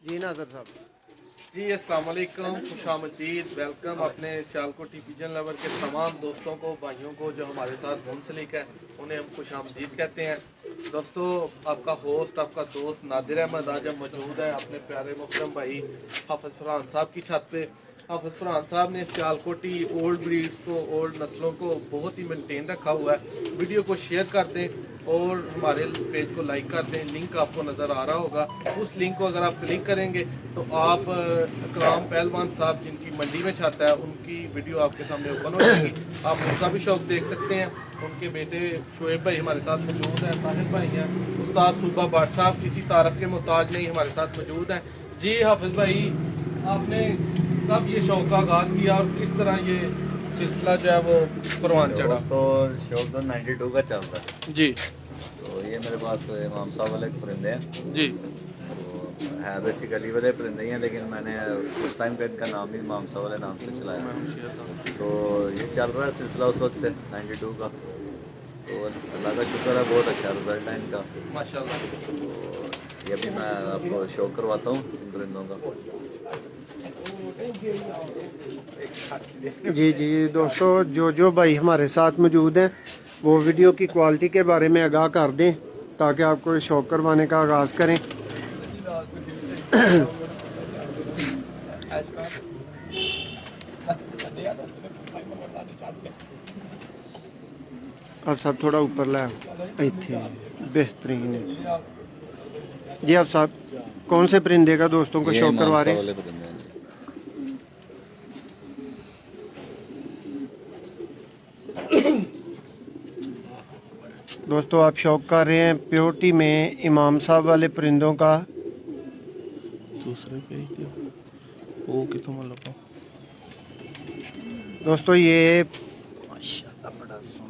जी नाज़र साहब। जी अस्सलाम वालेकुम, खुशामदीद, वेलकम अपने सियालकोटी पिजन लवर के तमाम दोस्तों को, भाइयों को जो हमारे साथ मुंसलिक है, उन्हें हम खुशामदीद कहते हैं। दोस्तों, आपका होस्ट, आपका दोस्त नादिर अहमद आज हम मौजूद है अपने प्यारे मोहतरम भाई हाफिज़ फरहान साहब की छत पे। हाफिज़ फरहान साहब ने सियालकोटी ओल्ड ब्रीड्स को, ओल्ड नस्लों को बहुत ही मेंटेन रखा हुआ है। वीडियो को शेयर कर दें और हमारे पेज को लाइक कर दें। लिंक आपको नज़र आ रहा होगा, उस लिंक को अगर आप क्लिक करेंगे तो आप अकराम पहलवान साहब जिनकी मंडी में छाता है, उनकी वीडियो आपके सामने ओपन हो जाएगी। आप उनका भी शौक देख सकते हैं। उनके बेटे शुएब भाई हमारे साथ मौजूद हैं, ताहिर भाई हैं, उस्ताद सूबा भट्ट साहब किसी तारफ के मोहताज नहीं हमारे साथ मौजूद हैं। जी हाफिज़ भाई, आपने कब ये शौक का आगाज़ किया और किस तरह ये सिलसिला जो है वो परवान चढ़ा? तो शौक तो 92 का चलता है जी तो ये मेरे पास इमाम साहब वाले परिंदे हैं। जी तो है बेसिकली वाले परिंदे ही हैं, लेकिन मैंने उस टाइम का इनका नाम भी इमाम साहब वाले नाम से चलाया। तो ये चल रहा है सिलसिला उस वक्त से 92 का। तो अल्लाह का शुक्र है, बहुत अच्छा रिजल्ट है इनका माशाल्लाह। तो ये भी मैं आपको शो करवाता हूँ इन परिंदों का। जी जी दोस्तों, जो भाई हमारे साथ मौजूद हैं वो वीडियो की क्वालिटी के बारे में आगाह कर दें ताकि आपको शौक करवाने का आगाज़ करें। अब साहब थोड़ा ऊपर ला इत्थे बेहतरीन है जी। अब साहब कौन से परिंदे का दोस्तों को ये शौक इमाम करवा साहब रहे हैं? वाले परिंदे हैं। दोस्तों आप शौक कर रहे हैं प्योरिटी में इमाम साहब वाले परिंदों का। दूसरे पेज पे वो कितना मतलब दोस्तों ये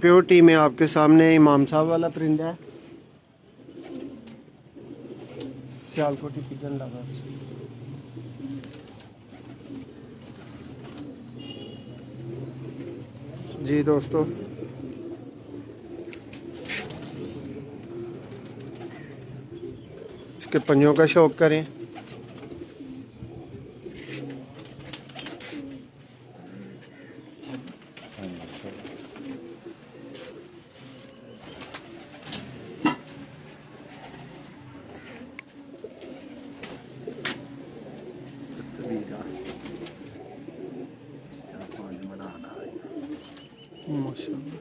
प्योरिटी में आपके सामने इमाम साहब वाला परिंदा है, सियालकोटी पिजन लवर्स। जी दोस्तों, इसके पंजों का शौक करें। माशाल्लाह।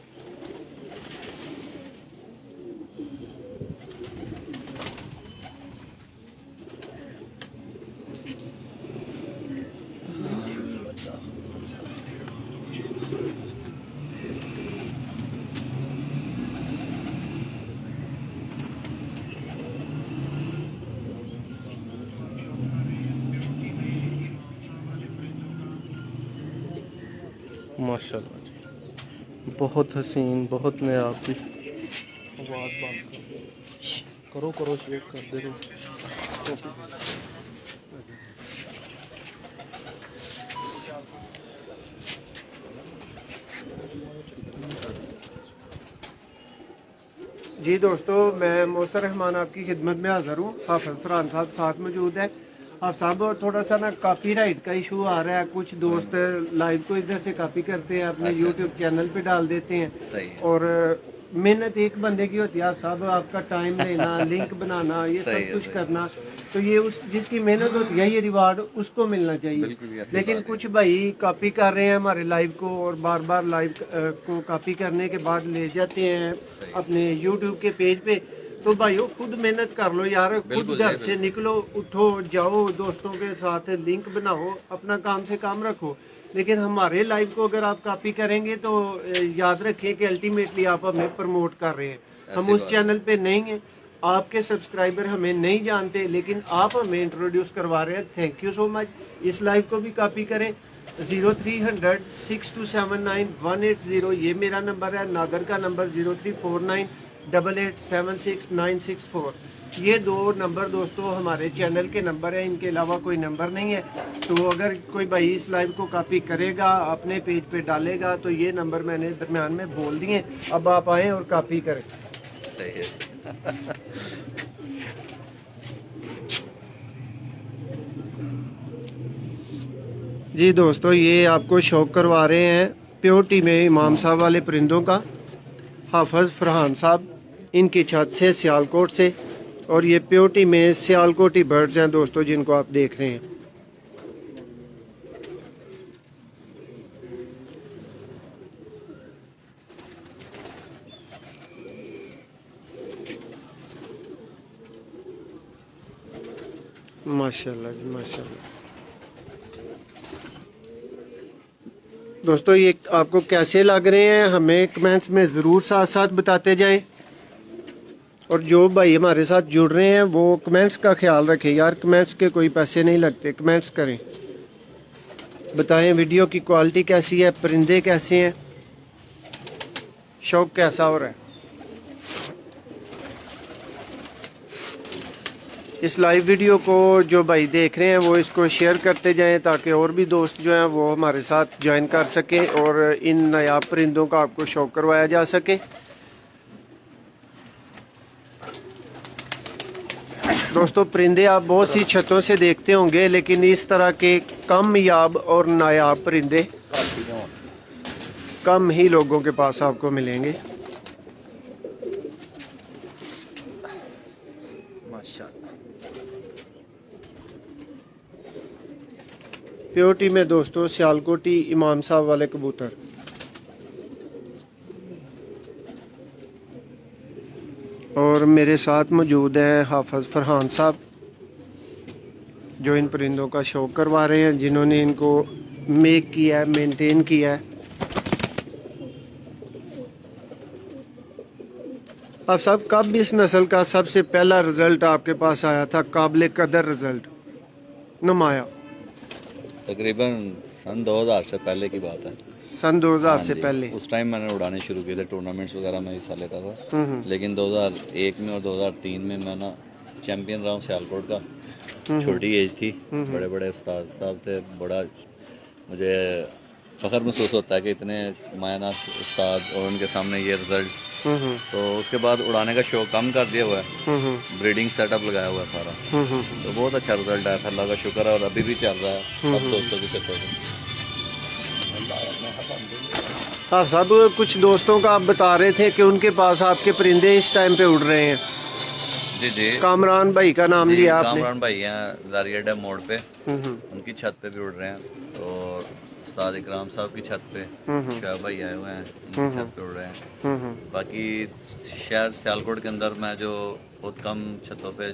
माशाल्लाह जी, बहुत हसीन, बहुत नायाब जी। आवाज़ बंद करो करो शेयर कर दे रहे। जी दोस्तों, मैं मौसर रहमान आपकी खिदमत में हाज़िर हूँ। हाफिज़ फरहान साहब साथ मौजूद है। आप साहब थोड़ा सा ना कॉपीराइट का इशू आ रहा है, कुछ दोस्त लाइव को इधर से कॉपी करते हैं, अपने यूट्यूब चैनल पे डाल देते हैं। सही है। और मेहनत एक बंदे की होती है, आप साहब आपका टाइम लेना, लिंक बनाना, ये सही सब है, कुछ सही करना, तो ये उस जिसकी मेहनत होती है ये रिवार्ड उसको मिलना चाहिए। बिल्कुल ही ऐसी लेकिन बात है। कुछ भाई कॉपी कर रहे हैं हमारे लाइव को और बार बार लाइव को कॉपी करने के बाद ले जाते हैं अपने यूट्यूब के पेज पे। तो भाइयों खुद मेहनत कर लो यार, खुद बिल्कुल घर सही, से निकलो, उठो, जाओ, दोस्तों के साथ लिंक बनाओ, अपना काम से काम रखो। लेकिन हमारे लाइव को अगर आप कॉपी करेंगे तो याद रखें कि अल्टीमेटली आप हमें प्रमोट कर रहे हैं। हम ऐसी उस बात चैनल पे नहीं हैं, आपके सब्सक्राइबर हमें नहीं जानते, लेकिन आप हमें इंट्रोड्यूस करवा रहे हैं। Thank you so much. इस लाइव को भी कॉपी करें। 0300 6279 180 ये मेरा नंबर है। नादर का नंबर 0349 88769664। ये दो नंबर दोस्तों हमारे चैनल के नंबर है, इनके अलावा कोई नंबर नहीं है। तो अगर कोई भाई इस लाइव को कॉपी करेगा, अपने पेज पे डालेगा, तो ये नंबर मैंने दरमियान में बोल दिए। अब आप आएँ और कॉपी करें। सही है। जी दोस्तों, ये आपको शौक करवा रहे हैं प्योरिटी में इमाम साहब वाले परिंदों का, हाफिज़ फरहान साहब, इनकी छत से सियालकोट से। और ये प्योरिटी में सियालकोटी बर्ड्स हैं दोस्तों, जिनको आप देख रहे हैं। माशाल्लाह जी माशाल्लाह। दोस्तों, ये आपको कैसे लग रहे हैं हमें कमेंट्स में ज़रूर साथ साथ बताते जाएं। और जो भाई हमारे साथ जुड़ रहे हैं वो कमेंट्स का ख्याल रखें यार, कमेंट्स के कोई पैसे नहीं लगते, कमेंट्स करें, बताएं वीडियो की क्वालिटी कैसी है, परिंदे कैसे हैं, शौक कैसा हो रहा है। इस लाइव वीडियो को जो भाई देख रहे हैं वो इसको शेयर करते जाएं, ताकि और भी दोस्त जो हैं वो हमारे साथ ज्वाइन कर सकें और इन नायाब परिंदों का आपको शौक करवाया जा सके। दोस्तों, परिंदे आप बहुत सी छतों से देखते होंगे, लेकिन इस तरह के कम याब और नायाब परिंदे कम ही लोगों के पास आपको मिलेंगे। प्योरिटी में दोस्तों सियालकोटी इमाम साहब वाले कबूतर। और मेरे साथ मौजूद हैं हाफिज़ फरहान साहब, जो इन परिंदों का शौक करवा रहे हैं, जिन्होंने इनको मेक किया है, मेंटेन किया है। आप साहब, कब इस नस्ल का सबसे पहला रिजल्ट आपके पास आया था, काबिल कदर रिजल्ट नुमाया? तकरीबन सन 2000 से पहले की बात है। सन 2000 हाँ से जी, पहले उस टाइम मैंने उड़ाने शुरू किए थे, टूर्नामेंट्स वगैरह में हिस्सा लेता था। लेकिन 2001 में और 2003 में मैं ना चैंपियन रहा हूँ सियालकोट का। छोटी एज थी, बड़े बड़े उस्ताद साहब थे, बड़ा मुझे फ़ख्र महसूस होता है कि इतने मायना उस्ताद और उनके सामने ये रिज़ल्ट। तो उसके बाद उड़ाने का शौक कम कर दिया हुआ है, ब्रीडिंग सेटअप लगाया हुआ है सारा। तो बहुत अच्छा रिजल्ट आया था, अल्लाह का शुक्र है, और अभी भी चल रहा है सब दोस्तों की सपोर्ट। हाँ साहब, कुछ दोस्तों का आप बता रहे थे कि उनके पास आपके परिंदे इस टाइम पे उड़ रहे हैं। जी जी, कामरान भाई का नाम लिया आपने। कामरान भाई हैं जारिया डैम मोड़ पे, उनकी छत पे भी उड़ रहे हैं। और उस्ताद इकराम साहब की छत पे शाह भाई आए हुए हैं, उनकी छत पे उड़ रहे हैं। बाकी शहर सियालकोट के अंदर मैं जो बहुत कम छतों पे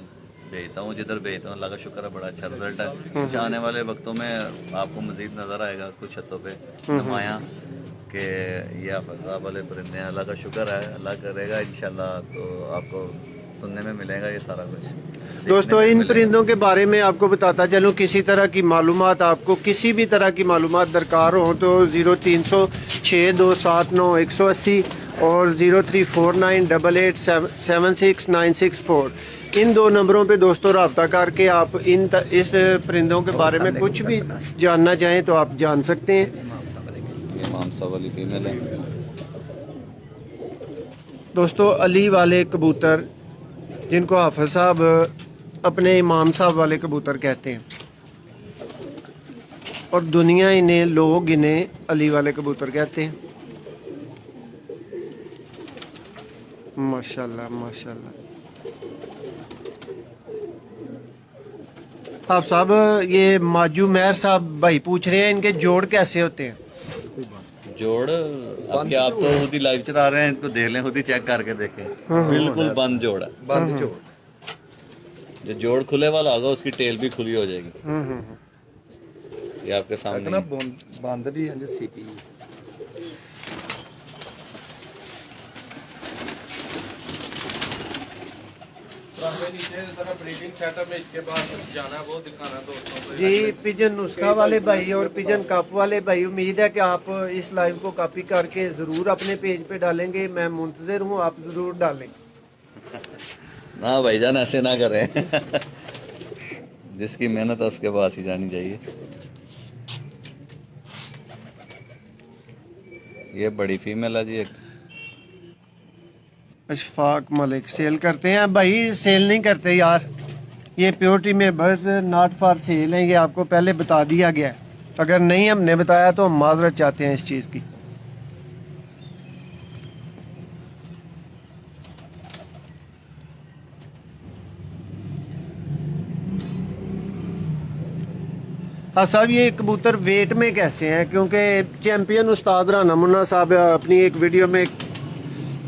भेजता हूँ, जिधर भेजता हूँ, अल्लाह का शुक्र है, बड़ा अच्छा रिजल्ट है। कुछ आने वाले वक्तों में आपको मजीद नज़र आएगा कुछ छतों पे नुमाया कि ये हाफिज़ साहब वाले परिंदे हैं। अल्लाह का शुक्र है, अल्लाह करेगा इंशाल्लाह तो आपको सुनने में मिलेगा ये सारा कुछ। दोस्तों, इन परिंदों के बारे में आपको बताता चलूँ, किसी तरह की मालूमात, आपको किसी भी तरह की मालूमात दरकार हो तो 0306279180 और 034988769664 इन दो नंबरों पे दोस्तों रब्ता करके आप इस परिंदों के बारे में कुछ भी जानना चाहें तो आप जान सकते हैं। इमाम साहब वाली फीमेल है दोस्तों, अली वाले कबूतर, जिनको हाफिज़ साहब अपने इमाम साहब वाले कबूतर कहते हैं, और दुनिया इन्हें, लोग इन्हें अली वाले कबूतर कहते हैं। माशाल्लाह माशाल्लाह। आप साहब, ये माजू मेहर साहब भाई पूछ रहे हैं इनके जोड़ कैसे होते हैं? जोड़ अब क्या, आप तो खुद ही लाइव चला रहे हैं, तो देख लें, खुद ही चेक करके देखें। बिल्कुल बंद जोड़ है, बंद जोड़। जो जोड़ खुले वाला होगा उसकी टेल भी खुली हो जाएगी। ये आपके सामने बंद भी है सीपी। ब्रीडिंग सेटअप में इसके बाद जाना वो दिखाना दोस्तों को। जी, पिजन नुस्खा वाले भाई और पिजन कप वाले भाई, उम्मीद है कि आप इस लाइव को कॉपी करके ज़रूर अपने पेज पे डालेंगे। मैं मुंतज़िर हूँ, आप ज़रूर डालें। ना भाईजान, ऐसे ना करें। जिसकी मेहनत है उसके पास ही जानी चाहिए। ये बड़ी फीमेल है जी एक। अशफाक मलिक सेल करते हैं भाई? सेल नहीं करते यार, ये प्योरिटी में बर्ड्स नॉट फॉर सेल हैं, ये आपको पहले बता दिया गया है। अगर नहीं हमने बताया तो हम माजरत चाहते हैं इस चीज़ की। हाँ साहब, ये कबूतर वेट में कैसे हैं? क्योंकि चैंपियन उस्ताद राना मुन्ना साहब अपनी एक वीडियो में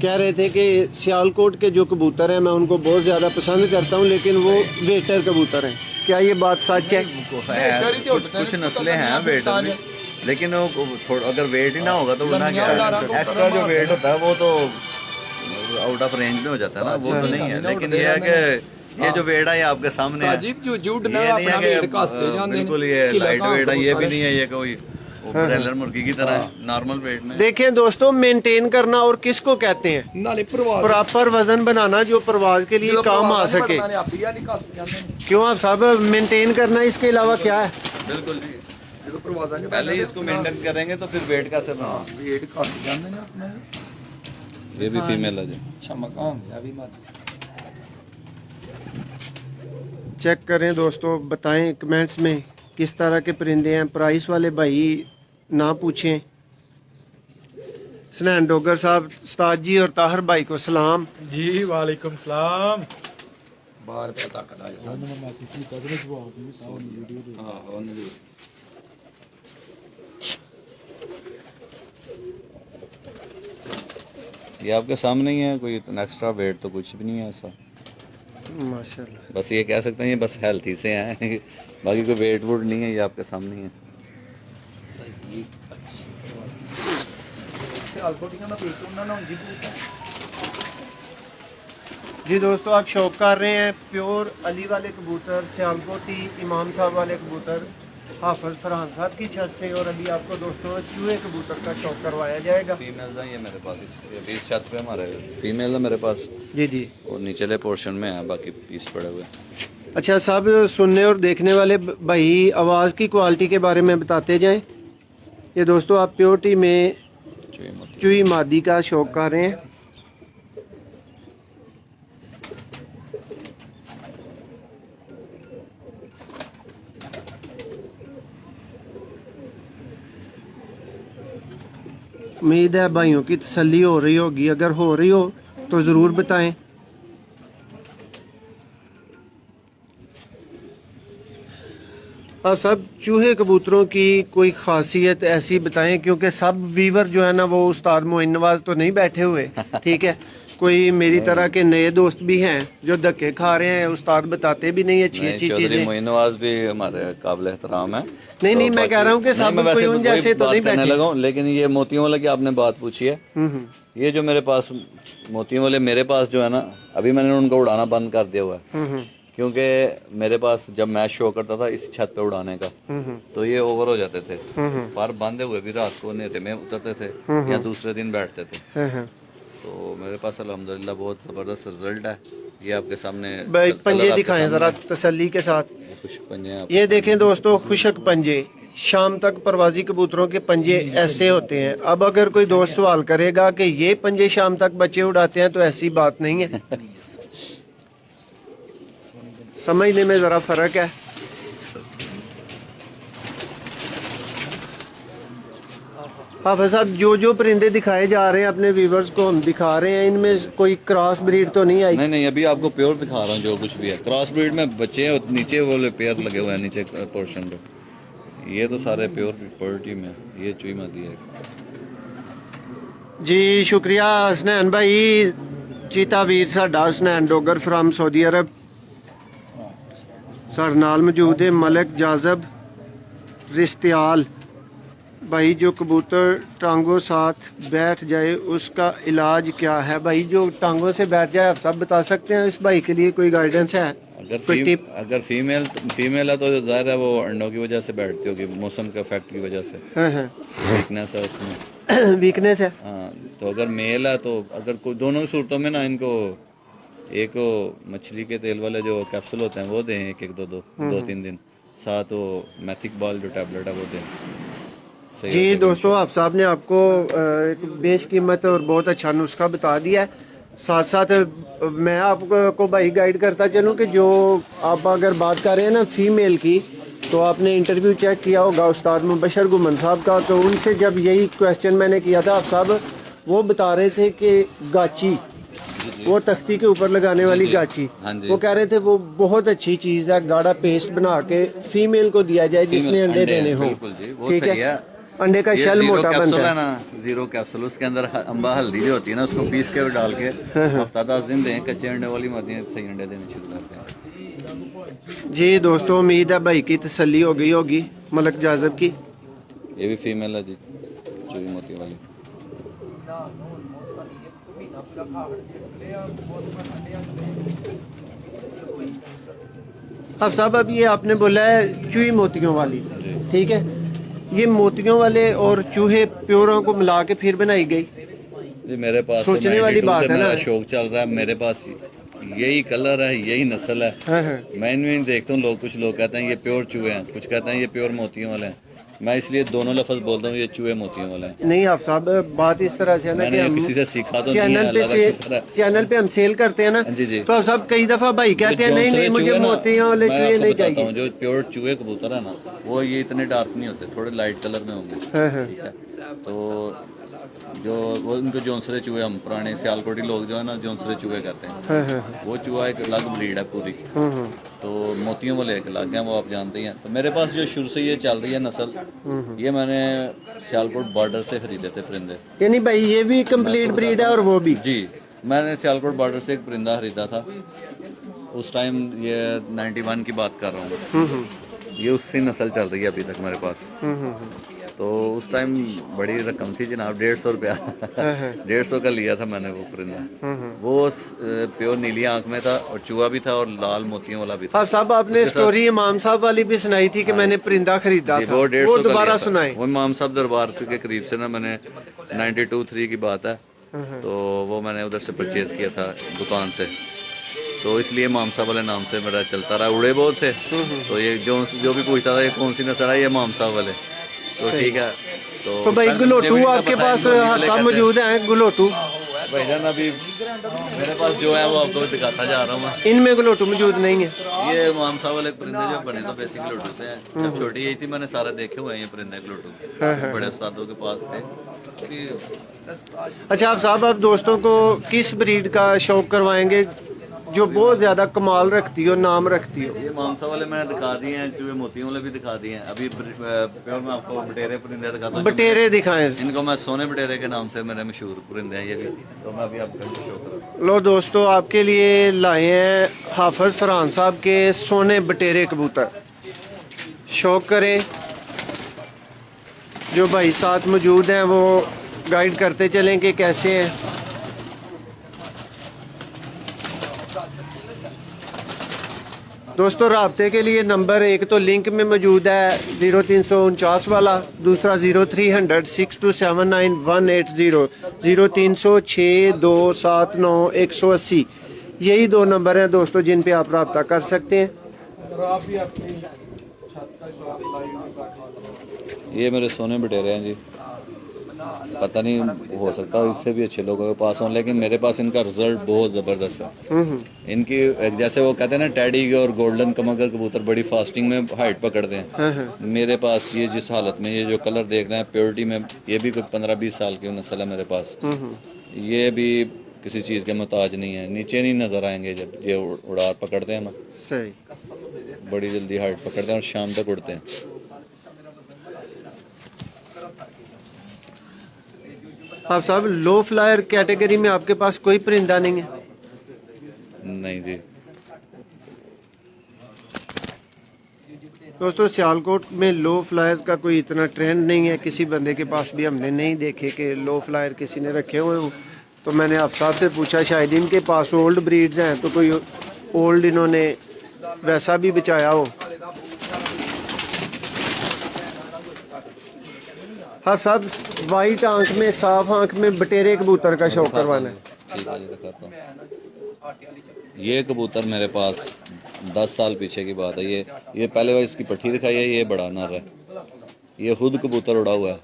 कह रहे थे कि सियालकोट के जो कबूतर हैं मैं उनको बहुत ज़्यादा पसंद करता हूँ, लेकिन वो वेटर कबूतर हैं। क्या ये बात सच है? कुछ नस्लें हैं वेट में, लेकिन वो थोड़ा अगर वेट ही ना होगा तो वो ना क्या एक्स्ट्रा जो वेट होता है वो तो आउट ऑफ रेंज में हो जाता है ना, वो तो नहीं है। लेकिन ये है कि ये जो वेट है ये आपके सामने है, ये नहीं है कि बिल्कुल ये लाइट वेट है, ये भी नहीं है ये कोई ब्रॉयलर मुर्गी की तरह नॉर्मल वेट में। देखें दोस्तों, मेंटेन करना और किसको कहते हैं? प्रॉपर वजन बनाना जो परवाज के लिए काम आ सके। क्यों आप साहब मेंटेन करना, इसके अलावा क्या है? बिल्कुल जी, पहले ही इसको मेंटेन करेंगे तो फिर वेट कैसे बना। ये भी फीमेल है जी। चेक करें दोस्तों, बताएं कमेंट्स में किस तरह के परिंदे हैं। प्राइस वाले भाई ना पूछें। सनैन डोगर साहब, उस्ताद जी और ताहर भाई को सलाम जी। वालेकुम सलाम। बाहर पे ताकत आ ये आपके सामने ही है, कोई इतना एक्स्ट्रा वेट तो कुछ भी नहीं है ऐसा माशाल्लाह। बस ये कह सकते हैं ये बस हेल्थी से हैं बाकी कोई वेट वुड नहीं है, ये आपके सामने ही है। जी दोस्तों, आप शौक कर रहे हैं प्योर अली वाले कबूतर, सियालकोटी इमाम साहब वाले कबूतर हाफिज फरहान साहब की छत से, और अभी आपको दोस्तों चूहे कबूतर का शौक करवाया जाएगा। फीमेल है ये मेरे पास, ये बीस छत पे हमारे फीमेल है मेरे पास जी जी, और निचले पोर्शन में है, बाकी पीस पड़े हुए। अच्छा साहब, सुनने और देखने वाले भाई आवाज़ की क्वालिटी के बारे में बताते जाएं। ये दोस्तों आप प्योरिटी में चूही मादी का शौक कर रहे हैं। उम्मीद है भाइयों की तसल्ली हो रही होगी, अगर हो रही हो तो ज़रूर बताएं। अब सब चूहे कबूतरों की कोई खासियत ऐसी बताएं, क्योंकि सब वीवर जो है ना वो उस्ताद मोइन नवाज तो नहीं बैठे हुए, ठीक है। कोई मेरी तरह के नए दोस्त भी हैं जो धक्के खा रहे हैं, उस्ताद बताते भी नहीं अच्छी अच्छी चीजें। मोइन नवाज भी हमारे काबिल एहतराम है। नहीं नहीं, मैं कह रहा हूँ कि सब कोई उन जैसे तो नहीं बैठे लगा, लेकिन ये मोतियों वाले की आपने बात पूछी है। ये जो मेरे पास मोतियों वाले मेरे पास जो है ना, अभी मैंने उनको उड़ाना बंद कर दिया हुआ है, क्योंकि मेरे पास जब मैच शो करता था इस छत पे उड़ाने का तो ये ओवर हो जाते थे, पर बांधे हुए भी रात को नेते में उतरते थे या दूसरे दिन बैठते थे। तो मेरे पास अल्हम्दुलिल्लाह बहुत जबरदस्त रिजल्ट है। ये आपके सामने पंजे दिखाएं जरा तसल्ली के साथ। खुशक पंजे ये देखें दोस्तों, खुशक पंजे, शाम तक परवाजी कबूतरों के पंजे ऐसे होते हैं। अब अगर कोई दोस्त सवाल करेगा कि ये पंजे शाम तक बच्चे उड़ाते हैं, तो ऐसी बात नहीं है, समझने में जरा फर्क है। हाफिज साहब, जो परिंदे दिखाए जा रहे हैं अपने व्यूवर्स को हम दिखा रहे हैं, इनमें कोई क्रॉस ब्रीड तो नहीं आई? नहीं, अभी आपको प्योर दिखा रहा हूँ जो कुछ भी है। क्रॉस ब्रीड में बच्चे हैं, नीचे वो पेयर लगे हुए हैं नीचे पोर्शन पे। ये तो सारे प्योर प्योरिटी में, ये चुई मादी है जी। शुक्रिया हसनैन भाई, चीता वीर साडा हसनैन डोगर फ्राम सऊदी अरब साढ़े नाल मौजूद है। मलिक जाजब रिश्तियाल भाई, जो कबूतर टांगों साथ बैठ जाए उसका इलाज क्या है? भाई जो टांगों से बैठ जाए, आप सब बता सकते हैं इस भाई के लिए कोई गाइडेंस है? अगर फीमेल है तो जाहिर है वो अंडों की वजह से बैठती होगी, मौसम के इफेक्ट की वजह से। वीकनेस है उसमें, वीकनेस है। हाँ, तो अगर मेल है तो अगर कोई दोनों सूरतों में ना, इनको एक मछली के तेल वाले जो कैप्सूल होते हैं वो दें, एक दो तीन दिन, साथ वो मैथिक बॉल जो टैबलेट है वो दें। जी दोस्तों, आप साहब ने आपको एक बेशकीमत और बहुत अच्छा नुस्खा बता दिया है। साथ साथ मैं आपको भाई गाइड करता चलूं कि जो आप अगर बात कर रहे हैं ना फीमेल की, तो आपने इंटरव्यू चेक किया होगा उस्ताद मुबशर गुमन साहब का, तो उनसे जब यही क्वेश्चन मैंने किया था, आप साहब वो बता रहे थे कि गाची, वो तख्ती के ऊपर लगाने वाली गाची, हाँ जी। वो कह रहे थे वो बहुत अच्छी चीज़ है, गाढ़ा पेस्ट बना के फीमेल को दिया जाए जिसने अंडे देने हो। बिल्कुल जी, वो ठीक सही है, है। अंडे का ये शेल जीरो मोटा कैप्सूल बनता है है। ना, जीरो कैप्सूल, उसके अंदर अम्बा हल्दी जो होती है ना, उसको पीस के डाल के हफ्ता 10 दिन दें, कच्चे अंडे वाली मर्दियाँ सही अंडे देने शुरू करते हैं। जी दोस्तों, उम्मीद है भाई की तसल्ली हो गई होगी मलक जाजब की। ये भी फीमेल है जी, चूई मोती वाली। अब साहब, अब ये आपने बोला है चूही मोतियों वाली, ठीक है, ये मोतियों वाले और चूहे प्योरों को मिला के फिर बनाई गई। जी मेरे पास सोचने तो वाली 92 बात से है ना। मेरा शौक चल रहा है, मेरे पास यही कलर है, यही नस्ल है। हाँ हाँ। मैं इनमें देखता हूँ, कुछ लोग कहते हैं ये प्योर चूहे हैं, कुछ कहते हैं ये प्योर मोतियों वाले हैं। मैं इसलिए दोनों लफ्ज बोलता हूँ, ये चूहे मोतियों वाले हैं। नहीं आप साहब, बात इस तरह से है ना कि मैंने हम किसी से सीखा तो नहीं है, चैनल पे अल्लाह का से शुक्र है। चैनल पे हम सेल करते हैं ना, जी जी। तो आप साहब कई दफा भाई कहते हैं नहीं नहीं मुझे मोतियों वाले चूहे नहीं चाहिए। जो प्योर चूहे कबूतर है ना, वो ये इतने डार्क नहीं होते, थोड़े लाइट कलर में होंगे। हाँ हाँ। ठीक है, तो जो वो उनको जौनसरे चूहे, हम पुराने सियालकोटी लोग जो है ना जौनसरे चूहे कहते हैं, हाँ हाँ। वो चूहा एक अलग ब्रीड है पूरी। हाँ हाँ। तो मोतियों वाले एक अलग हैं, वो आप जानते ही हैं। तो मेरे पास जो शुरू से ये चल रही है नस्ल, ये मैंने सियालकोट बॉर्डर से खरीदे थे परिंदे। यानी भाई ये भी कंप्लीट ब्रीड है और वो भी। जी, मैंने सियालकोट बॉर्डर से एक परिंदा खरीदा था उस टाइम, ये 91 की बात कर रहा हूँ। ये उससे नस्ल चल रही है अभी तक मेरे पास। तो उस टाइम बड़ी रकम थी जनाब, 150 रुपया। 150 का लिया था मैंने वो परिंदा। वो प्योर नीली आंख में था और चूहा भी था और लाल मोतियों वाला भी था। हाँ साहब, आपने स्टोरी इमाम साहब वाली भी सुनाई थी कि मैंने परिंदा खरीदा था, वो 150 वो दोबारा सुनाए। वो इमाम साहब दरबार के करीब से ना, मैंने 92-3 की बात है, तो वो मैंने उधर से परचेज किया था दुकान से। तो इसलिए इमाम साहब वाले नाम से मेरा चलता रहा। उड़े बहुत थे, तो ये जो भी पूछता था ये कौन सी नस्ल है, ये इमाम साहब वाले। तो ठीक है, तो भाई गुलोटू आपके पास सब मौजूद है? गुलोटू भाईजान अभी मेरे पास जो है वो आपको दिखाता जा रहा हूँ मैं। इनमें गुलोटू मौजूद नहीं है। ये इमाम साहब वाले परिंदे जो बने तो बेसिक लोटू से हैं। जब छोटी यही थी मैंने सारे देखे हुए हैं ये परिंदे लोटू, बड़े उस्तादों के पास थे। अच्छा आप साहब, आप दोस्तों को किस ब्रीड का शौक करवाएंगे जो बहुत ज्यादा कमाल रखती हो, नाम रखती हो? ये मामसा वाले मैंने दिखा दिए हैं, चूहे मोतियों वाले भी दिखा दिए हैं। अभी प्योर मैं आपको बटेरे परिंदे दिखाता हूँ। बटेरे दिखाएं। इनको मैं सोने बटेरे के नाम से मेरे मशहूर परिंदे हैं ये भी, तो मैं अभी आपको शो करूँ। लो दोस्तों, आपके लिए लाए हैं हाफिज फरहान साहब के सोने बटेरे कबूतर। शौक करें, जो भाई साथ मौजूद हैं वो गाइड करते चलें कि कैसे हैं। दोस्तों राब्ते के लिए नंबर एक तो लिंक में मौजूद है 0349 वाला, दूसरा 0300 6279 180, 0306279180। यही दो नंबर हैं दोस्तों जिन पे आप रब्ता कर सकते हैं। ये मेरे सोने बटेरे हैं जी, पता नहीं हो सकता इससे भी अच्छे लोगों के पास हों, लेकिन मेरे पास इनका रिजल्ट बहुत ज़बरदस्त है। इनकी जैसे वो कहते हैं ना टैडी और गोल्डन कमगर कबूतर बड़ी फास्टिंग में हाइट पकड़ते हैं, मेरे पास ये जिस हालत में ये जो कलर देख रहे हैं प्योरिटी में, ये भी कोई 15-20 साल की नस्ल है मेरे पास। ये भी किसी चीज़ के मोहताज नहीं है, नीचे नहीं नजर आएंगे जब ये उड़ार पकड़ते हैं ना, सही बड़ी जल्दी हाइट पकड़ते हैं और शाम तक उड़ते हैं। आप साहब लो फ्लायर कैटेगरी में आपके पास कोई परिंदा नहीं है? नहीं जी। दोस्तों सियालकोट में लो फ्लायर्स का कोई इतना ट्रेंड नहीं है, किसी बंदे के पास भी हमने नहीं देखे कि लो फ्लायर किसी ने रखे हुए हो। तो मैंने आप साहब से पूछा शायद इनके पास ओल्ड ब्रीड्स हैं, तो कोई ओल्ड इन्होंने वैसा भी बचाया हो। हाँ साहब, वाइट आंख में, साफ आंख में बटेरे कबूतर का शौक करवाना है। ठीक है जी, दिखाता हूँ। ये कबूतर मेरे पास 10 साल पीछे की बात है। ये पहले बार इसकी पट्टी दिखाई है, ये बड़ा नर है। ये खुद कबूतर उड़ा हुआ है,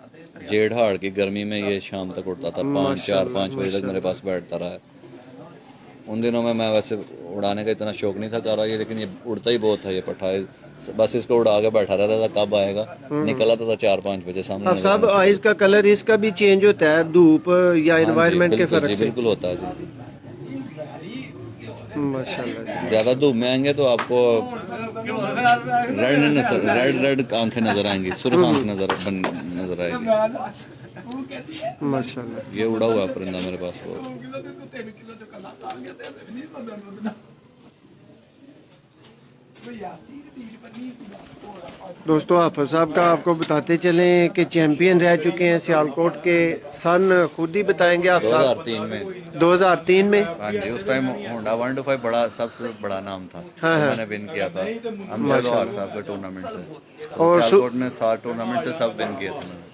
जेठ हाड़ की गर्मी में ये शाम तक उड़ता था, 4-5 बजे तक मेरे पास बैठता रहा है। उन दिनों में मैं वैसे उड़ाने का इतना शौक नहीं था कर रहा, ये लेकिन ये उड़ता ही बहुत था ये पट्ठा बस इसको उड़ा के बैठा रहता था कब आएगा, निकल आता था 4-5 बजे सामने अब नजर साहब आना शुरू आइस का कलर इसका भी चेंज होता है धूप या हाँ जी, एनवायरनमेंट के बिल्कुल फर्क जी, से? बिल्कुल होता है जी। माशाल्लाह। ज्यादा धूप में आएंगे तो आपको रेड आंखें नजर आएंगी, सुर्ख आंख नजर आएगी। माशाल्लाह। ये उड़ा हुआ है परिंदा मेरे पास वो। दोस्तों हाफिज साहब का आपको बताते चलें कि चैंपियन रह चुके हैं सियालकोट के। सन खुद ही बताएंगे आप साहब। 2003 में 2003 में। हाँ जी, उस टाइम होंडा 125 बड़ा सबसे बड़ा नाम था। हाँ, हाँ। मैंने विन किया था अमजद लोहार साहब के टूर्नामेंट से, और और सियालकोट ने 7 टूर्नामेंट से सब विन किए थे मैंने।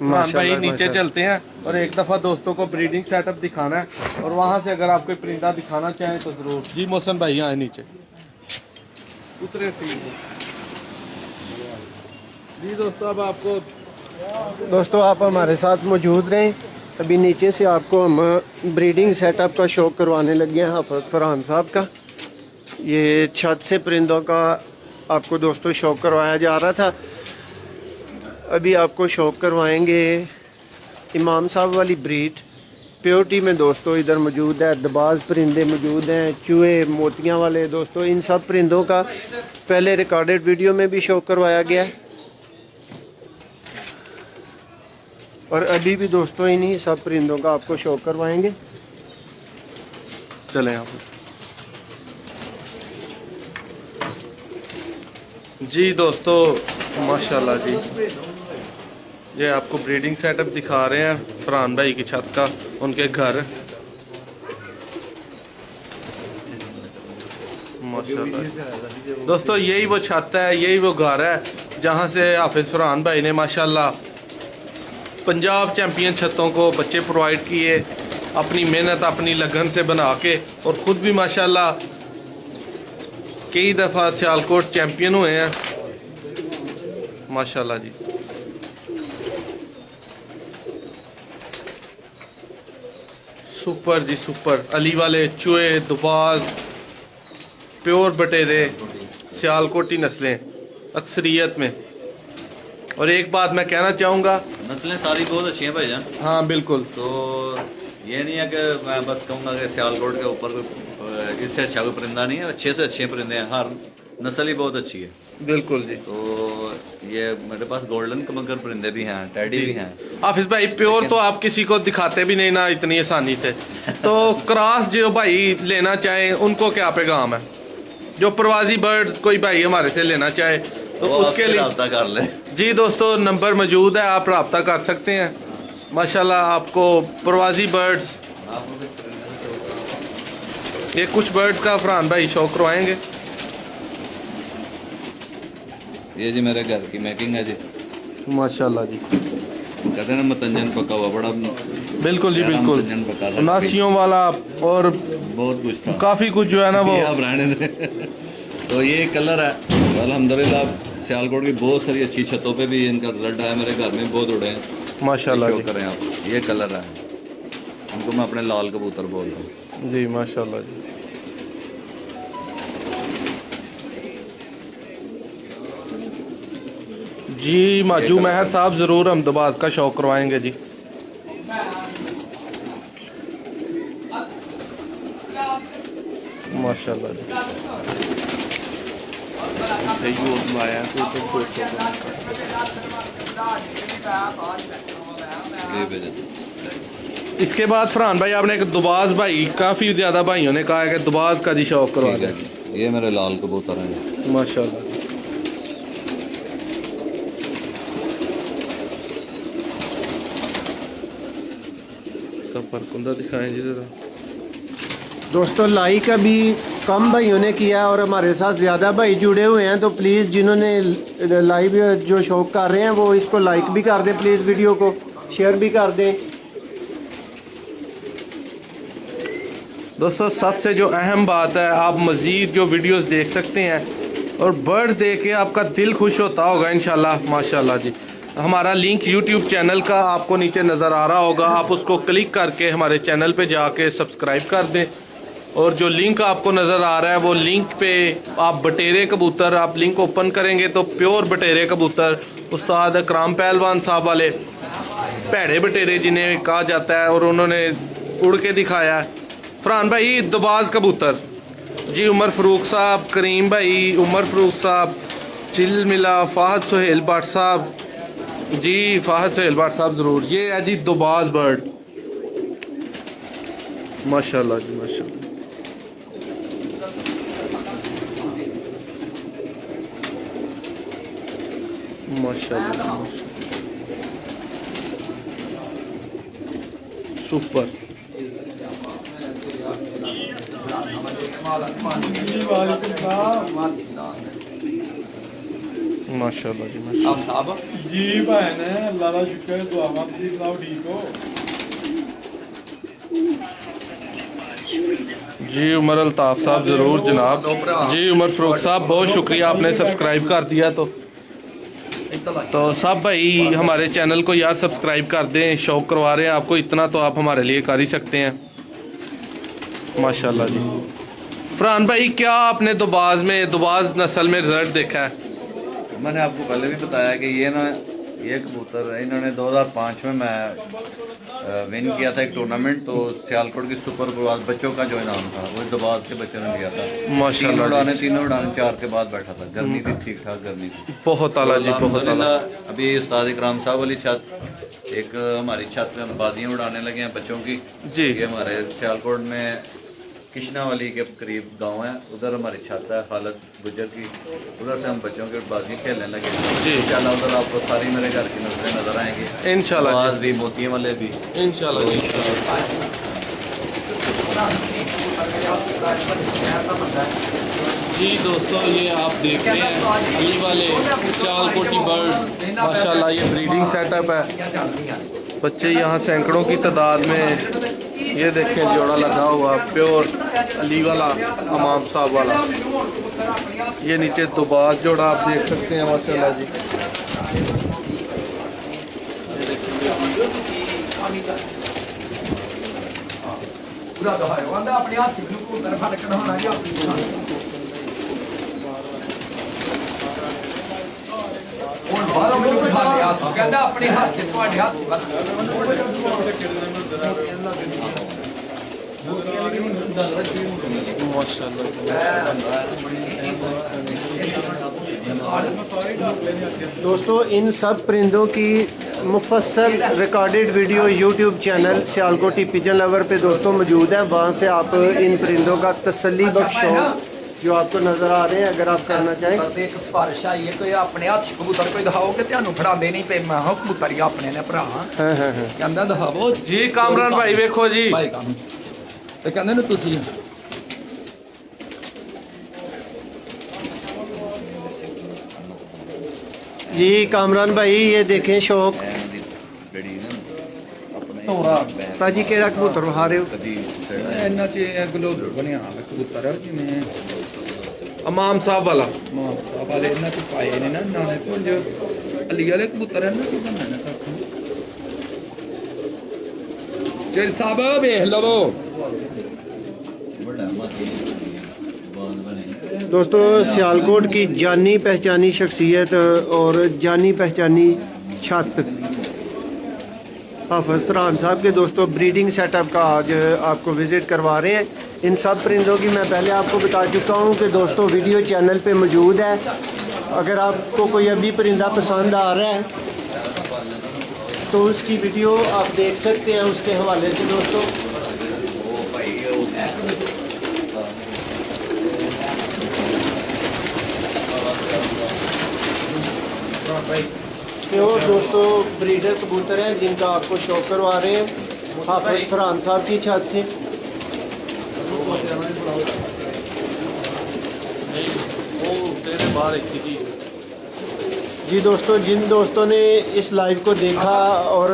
हाँ भाई नीचे माशाल्लाह। चलते हैं और एक दफ़ा दोस्तों को ब्रीडिंग सेटअप दिखाना है और वहाँ से अगर आप कोई परिंदा दिखाना चाहें तो ज़रूर। जी मोहसन भाई आए नीचे उतरे सी। जी दोस्तों अब आपको दोस्तों आप हमारे साथ मौजूद रहें। अभी नीचे से आपको हम ब्रीडिंग सेटअप का शौक करवाने लगे हैं हाफिज फरहान साहब का। ये छत से परिंदों का आपको दोस्तों शौक करवाया जा रहा था। अभी आपको शौक करवाएंगे इमाम साहब वाली ब्रीड प्योरिटी में दोस्तों। इधर मौजूद है दबाज परिंदे मौजूद हैं, चूहे मोतियां वाले दोस्तों। इन सब परिंदों का पहले रिकॉर्डेड वीडियो में भी शौक करवाया गया है और अभी भी दोस्तों इन्हीं सब परिंदों का आपको शौक करवाएंगे। चले यहाँ पर। जी दोस्तों माशाल्लाह जी, ये आपको ब्रीडिंग सेटअप दिखा रहे हैं फरहान भाई की छत का, उनके घर। माशाल्लाह दोस्तों यही वो छत है, यही वो घर है जहाँ से हाफिज फरहान भाई ने माशाल्लाह पंजाब चैंपियन छतों को बच्चे प्रोवाइड किए अपनी मेहनत अपनी लगन से बना के, और ख़ुद भी माशाल्लाह कई दफ़ा सियालकोट चैंपियन हुए हैं माशाल्लाह जी। सुपर जी सुपर। अली वाले चूहे दुबाज प्योर बटेरे सियालकोटी नस्लें अक्सरियत में। और एक बात मैं कहना चाहूँगा, नस्लें सारी बहुत अच्छी हैं भाईजान। हाँ बिल्कुल। तो ये नहीं है कि मैं बस कहूँगा कि सियालकोट के ऊपर कोई इससे अच्छा कोई परिंदा नहीं है, अच्छे से अच्छे परिंदे हैं, हर नस्ल ही बहुत अच्छी है। बिल्कुल जी। तो ये मेरे पास गोल्डन कमकर परिंदे भी हैं, टैडी भी हैं। हाफिज भाई प्योर तो आप किसी को दिखाते भी नहीं ना इतनी आसानी से, तो क्रॉस जो भाई लेना चाहे उनको क्या पैगाम है? जो प्रवासी बर्ड कोई भाई हमारे से लेना चाहे तो उसके लिए रब्ता कर ले। जी दोस्तों नंबर मौजूद है, आप रब्ता कर सकते हैं। माशाल्लाह आपको प्रवासी बर्ड्स, ये कुछ बर्ड्स का फरहान भाई शौक करवाएंगे। ये जी मेरे घर की मेकिंग है जी, माशाल्लाह जी। कहते हैं ना मतंजन पका हुआ, बड़ा बिल्कुल जी बिल्कुल। मतंजन पका सकते हैं। नासियों वाला और बहुत कुछ था, काफ़ी कुछ जो है ना वो। ये आप रहने दें। तो ये कलर है अल्हम्दुलिल्लाह, सियालकोट की बहुत सारी अच्छी छतों पे भी इनका रिजल्ट आया, मेरे घर में बहुत उड़े हैं माशाल्लाह शो जी। करें आप। ये कलर है, उनको मैं अपने लाल कबूतर बोलता हूँ जी माशाल्लाह जी। जी माजू महर साहब ज़रूर अहमदाबाद का शौक करवाएंगे जी। माशाल्लाह जी। इसके बाद फरहान भाई आपने एक दुबाज भाई, काफ़ी ज़्यादा भाइयों ने कहा है कि दुबाज का जी शौक करवा ठीक है जी। ये मेरे लाल कबूतर हैं माशाल्लाह। परकुंदा दिखाएं जी जरा। दोस्तों लाइक अभी कम भाइयों ने किया है और हमारे साथ ज़्यादा भाई जुड़े हुए हैं, तो प्लीज़ जिन्होंने लाइव जो शौक कर रहे हैं वो इसको लाइक भी कर दें, प्लीज़ वीडियो को शेयर भी कर दें। दोस्तों सबसे जो अहम बात है, आप मज़ीद जो वीडियोस देख सकते हैं और बर्ड्स देख के आपका दिल खुश होता होगा इंशाल्लाह माशाल्लाह जी। हमारा लिंक यूट्यूब चैनल का आपको नीचे नज़र आ रहा होगा, आप उसको क्लिक करके हमारे चैनल पे जाके सब्सक्राइब कर दें और जो लिंक आपको नज़र आ रहा है वो लिंक पे आप बटेरे कबूतर, आप लिंक ओपन करेंगे तो प्योर बटेरे कबूतर उस्ताद अकराम पहलवान साहब वाले भैड़े बटेरे जिन्हें कहा जाता है, और उन्होंने उड़ के दिखाया है। फरहान भाई दबाज कबूतर जी, उमर फ़रूक साहब, करीम भाई, उमर फ़रूक साहब, चिल मिला, फ़ाहद सुहेल भट्ट साहब जी, फ़ाहद सुहेल भट्ट साहब ज़रूर। ये है जी दबाज बर्ड, माशाल्लाह जी माशाल्लाह। माशाल्लाह सुपर। माशाल्लाह जी माशाल्लाह जी भैन अल्लाह का शुक्र, दुआवा तुसीं सुनाओ ठीक हो? जी उमर अल्ताफ साहब ज़रूर जनाब जी। उमर फ़रूक साहब बहुत शुक्रिया, आपने सब्सक्राइब कर दिया। तो सब भाई हमारे चैनल को यार सब्सक्राइब कर दें, शौक करवा रहे हैं आपको इतना तो आप हमारे लिए कर ही सकते हैं। माशाल्लाह जी। फरहान भाई क्या आपने दुबाज नस्ल में रिजल्ट देखा है? मैंने आपको पहले भी बताया कि ये कबूतर इन्होंने 2005 में मैं विन किया था एक टूर्नामेंट, तो सियालकोट की सुपर गुरबाज बच्चों का जो इनाम था वो दबाज के बच्चों ने लिया था। माशाल्लाह तीनों उड़ाने 4 के बाद बैठा था, गर्मी थी, ठीक ठाक गर्मी थी। बहुत आला जी, बहुत आला। अभी उस्ताद इकराम साहब वाली छत, एक हमारी छत में हम बाजियाँ उड़ाने लगे हैं बच्चों की जी। ये हमारे सियालकोट में किशनावाली के करीब गांव है, उधर हमारी छत है खालिद गुजर की, उधर से हम बच्चों के बाजी खेलने लगे जी। इंशाल्लाह उधर आपको सारी मेरे घर की नजरें नजर आएंगी इंशाल्लाह आवाज भी, मोतियों वाले भी इंशाल्लाह जी। जी दोस्तों ये आप देख रहे हैं अली वाले सियालकोटी बर्ड, माशाल्लाह ये ब्रीडिंग सेटअप है। बच्चे यहाँ सैकड़ों की तादाद में, ये देखें जोड़ा लगा हुआ प्योर अली वाला इमाम साहब वाला, ये नीचे दुबाज जोड़ा आप देख सकते हैं माशाल्लाह जी। कहता अपने हाथ से ਤੁਹਾਡੇ ਹੱਥ दोस्तों इन सब परिंदों की मुफस्सल recorded video YouTube channel Sialkoti Pigeon Lover पे दोस्तों मौजूद है। वहाँ से आप इन परिंदों का तसल्ली बख्श शौक जो आपको नज़र आ रहे हैं अगर आप करना चाहें। ਕਰਦੇ ਇੱਕ ਸਪਾਰਸ਼ ਆਈ ਹੈ ਕੋਈ ਆਪਣੇ ਹੱਥ 'ਚ ਕਬੂਤਰ ਕੋਈ ਦਿਖਾਓਗੇ ਤੁਹਾਨੂੰ ਫੜਾਉਂਦੇ ਨਹੀਂ ਪਏ। ਮੈਂ ਹਾਂ ਕਬੂਤਰ ਹੀ ਆਪਣੇ ਨੇ ਭਰਾ हाँ हाँ हाँ ਕਹਿੰਦਾ ਦਿਖਾਵੋ जी कामरान भाई वेखो जी, ਭਾਈ ਕੰਮ ਤੇ ਕਹਿੰਦੇ ਨੇ ਤੁਸੀਂ जी कामरान भाई ये देखें शौक साजी केड़ा कबूतर बहा रहे हो? ਇਹਨਾਂ 'ਚ ਇਹ ਗਲੋਬ ਬਣਿਆ ਹੋਇਆ ਕਬੂਤਰ ਜਿਵੇਂ इमाम साहब वाला ਮਾਂ ਸਾਹਿਬ ਵਾਲੇ ਇਹਨਾਂ 'ਚ ਪਾਏ ਨੇ ਨਾ ਨਾਲੇ ਤੋਂ ਜੋ ਅਲੀ ਵਾਲੇ ਕਬੂਤਰ ਹਨ ਨਾ ਕੀ ਬਣਨਾ ਨਾ ਕੱਖ ਜੇ ਸਾਹਿਬ ਵੇਖ ਲਵੋ। दोस्तों सियालकोट की जानी पहचानी शख्सियत और जानी पहचानी छत हाफिज़ फरहान साहब के दोस्तों ब्रीडिंग सेटअप का आज आपको विज़िट करवा रहे हैं। इन सब परिंदों की मैं पहले आपको बता चुका हूँ कि दोस्तों वीडियो चैनल पे मौजूद है। अगर आपको कोई अभी परिंदा पसंद आ रहा है तो उसकी वीडियो आप देख सकते हैं उसके हवाले से दोस्तों। प्योर दोस्तों ब्रीडर कबूतर हैं जिनका आपको शौक करवा रहे हैं हाफिज़ फरहान साहब की छत से। जी दोस्तों जिन दोस्तों ने इस लाइव को देखा और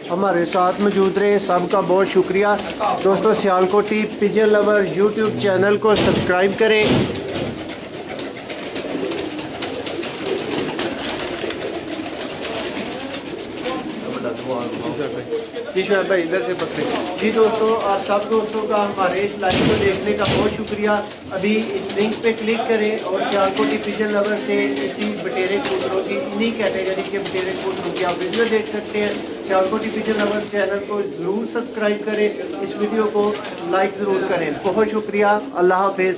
हमारे साथ मौजूद रहे सबका बहुत शुक्रिया। दोस्तों Sialkoti Pigeon lover YouTube channel को सब्सक्राइब करें। जी शुएब भाई इधर से पकड़े। जी दोस्तों, आप सब दोस्तों का हमारे इस लाइव को देखने का बहुत शुक्रिया। अभी इस लिंक पे क्लिक करें और सियालकोटी पिजन लवर से इसी बटेरे कबूतरों की इन्हीं कैटेगरी के बटेरे कबूतरों की आप वीडियो देख सकते हैं। सियालकोटी पिजन लवर चैनल को ज़रूर सब्सक्राइब करें, इस वीडियो को लाइक ज़रूर करें। बहुत शुक्रिया, अल्लाह हाफिज़।